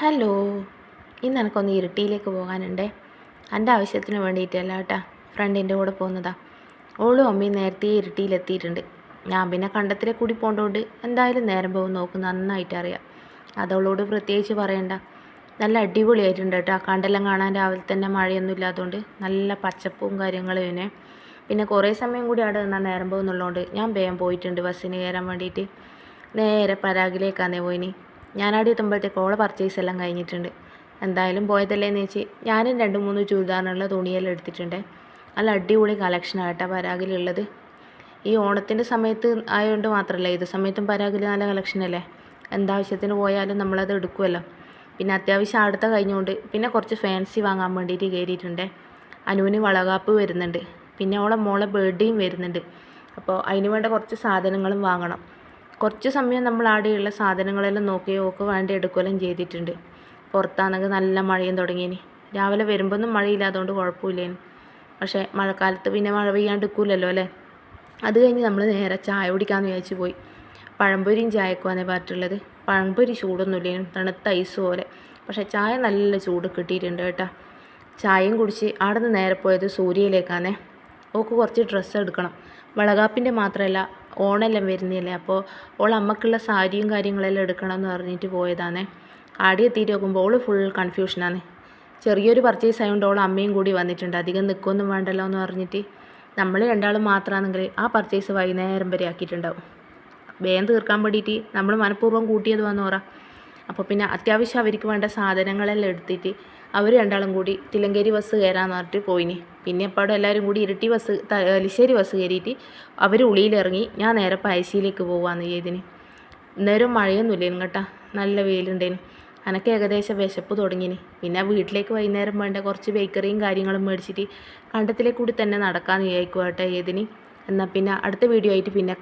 Hello, ഇന്ന് എനിക്കൊന്ന് ഇരിട്ടിയിലേക്ക് പോകാനുണ്ടേ. എൻ്റെ ആവശ്യത്തിന് വേണ്ടിയിട്ടല്ല കേട്ടാ, ഫ്രണ്ടിൻ്റെ കൂടെ പോകുന്നതാ. ഓളും അമ്മയും നേരത്തെ ഇരിട്ടിയിലെത്തിയിട്ടുണ്ട്. ഞാൻ പിന്നെ കണ്ടത്തിലെ കൂടി പോകേണ്ടതുകൊണ്ട് എന്തായാലും നേരം പോകും നോക്കും നന്നായിട്ട് അറിയാം. അതവളോട് പ്രത്യേകിച്ച് പറയണ്ട. നല്ല അടിപൊളിയായിട്ടുണ്ട് കേട്ടോ. കണ്ടെല്ലാം കാണാൻ രാവിലെ തന്നെ മഴയൊന്നും ഇല്ലാത്തതുകൊണ്ട് നല്ല പച്ചപ്പും കാര്യങ്ങളും തന്നെ. പിന്നെ കുറേ സമയം കൂടി അവിടെ നിന്നാൽ നേരം പോകുന്നുള്ളതുകൊണ്ട് ഞാൻ വേഗം പോയിട്ടുണ്ട് ബസ്സിന് കയറാൻ വേണ്ടിയിട്ട്. നേരെ പരാഗിലേക്കാന്നേ പോയിനി. ഞാനവിടെ എത്തുമ്പോഴത്തേക്ക് ഓളെ പർച്ചേസ് എല്ലാം കഴിഞ്ഞിട്ടുണ്ട്. എന്തായാലും പോയതല്ലേന്ന് വെച്ച് ഞാനും 2-3 ചുരിദാറിനുള്ള തുണിയെല്ലാം എടുത്തിട്ടുണ്ട്. നല്ല അടിപൊളി കളക്ഷനാണ് കേട്ടോ പരാഗിലുള്ളത്. ഈ ഓണത്തിൻ്റെ സമയത്ത് ആയതുകൊണ്ട് മാത്രമല്ല, ഏത് സമയത്തും പരാഗിൽ നല്ല കളക്ഷനല്ലേ. എന്താവശ്യത്തിന് പോയാലും നമ്മളത് എടുക്കുമല്ലോ. പിന്നെ അത്യാവശ്യം അടുത്ത കഴിഞ്ഞുകൊണ്ട് പിന്നെ കുറച്ച് ഫാൻസി വാങ്ങാൻ വേണ്ടിയിട്ട് കയറിയിട്ടുണ്ട്. അനുവിന് വളകാപ്പ് വരുന്നുണ്ട്, പിന്നെ മോളെ ബർത്ത്ഡേയും വരുന്നുണ്ട്. അപ്പോൾ അതിന് വേണ്ട കുറച്ച് സാധനങ്ങളും വാങ്ങണം. കുറച്ച് സമയം നമ്മൾ ആടെയുള്ള സാധനങ്ങളെല്ലാം നോക്കുകയോ ഒക്കെ വേണ്ടി എടുക്കുകയെല്ലാം ചെയ്തിട്ടുണ്ട്. പുറത്താണെങ്കിൽ നല്ല മഴയും തുടങ്ങിയിനി. രാവിലെ വരുമ്പോഴൊന്നും മഴയില്ലാത്തതുകൊണ്ട് കുഴപ്പമില്ലേന്. പക്ഷേ മഴക്കാലത്ത് പിന്നെ മഴ പെയ്യാണ്ടിരിക്കില്ലല്ലോ അല്ലേ. അത് കഴിഞ്ഞ് നമ്മൾ നേരെ ചായ കുടിക്കാമെന്ന് വിചാരിച്ച് പോയി. പഴംപൊരിയും ചായക്കുവാനേ പറ്റുള്ളത്. പഴംപൊരി ചൂടൊന്നുമില്ലേനും, തണുത്ത ഐസ് പോലെ. പക്ഷേ ചായ നല്ല ചൂട് കിട്ടിയിട്ടുണ്ട് കേട്ടോ. ചായയും കുടിച്ച് അവിടെ നിന്ന് നേരെ പോയത് സൂര്യയിലേക്കാണേ. ഓൾക്ക് കുറച്ച് ഡ്രസ്സ് എടുക്കണം. വളകാപ്പിൻ്റെ മാത്രമല്ല, ഓണമെല്ലാം വരുന്നില്ലേ. അപ്പോൾ അമ്മക്കുള്ള സാരിയും കാര്യങ്ങളെല്ലാം എടുക്കണം എന്ന് പറഞ്ഞിട്ട് പോയതാണേ. ആടെ എത്തിയിട്ട് നോക്കുമ്പോൾ ഓൾ ഫുൾ കൺഫ്യൂഷനാണ്. ചെറിയൊരു പർച്ചേസ് ആയതുകൊണ്ട് അമ്മയും കൂടി വന്നിട്ടുണ്ട്. അധികം നിൽക്കൊന്നും വേണ്ടല്ലോ എന്ന് പറഞ്ഞിട്ട്. നമ്മൾ രണ്ടാളും മാത്രമാണെങ്കിൽ ആ പർച്ചേസ് വൈകുന്നേരം വരെ ആക്കിയിട്ടുണ്ടാവും. വേഗം തീർക്കാൻ വേണ്ടിയിട്ട് നമ്മൾ മനഃപൂർവ്വം കൂട്ടിയത് വന്ന് പറ. അപ്പോൾ പിന്നെ അത്യാവശ്യം അവർക്ക് വേണ്ട സാധനങ്ങളെല്ലാം എടുത്തിട്ട് അവർ രണ്ടാളും കൂടി തില്ലങ്കേരി ബസ് കയറാമെന്ന് പറഞ്ഞിട്ട് പോയിനി. പിന്നെ അപ്പോൾ അവിടെ എല്ലാവരും കൂടി ഇരിട്ടി ബസ് തലശ്ശേരി ബസ് കയറിയിട്ട് അവർ ഉളിയിലിറങ്ങി. ഞാൻ നേരെ പഴശ്ശിയിലേക്ക് പോകാമെന്ന് ചെയ്തിന്. നേരം മഴയൊന്നുമില്ലേനും കേട്ടോ, നല്ല വെയിലുണ്ടേനും. എനിക്ക് ഏകദേശം വിശപ്പ് തുടങ്ങിന്. പിന്നെ വീട്ടിലേക്ക് വൈകുന്നേരം വേണ്ട കുറച്ച് ബേക്കറിയും കാര്യങ്ങളും മേടിച്ചിട്ട് കണ്ടത്തിലേക്ക് കൂടി തന്നെ നടക്കാമെന്ന് വിചാരിക്കുക കേട്ടോ ഏതിന്. എന്നാൽ പിന്നെ അടുത്ത വീഡിയോ ആയിട്ട് പിന്നെ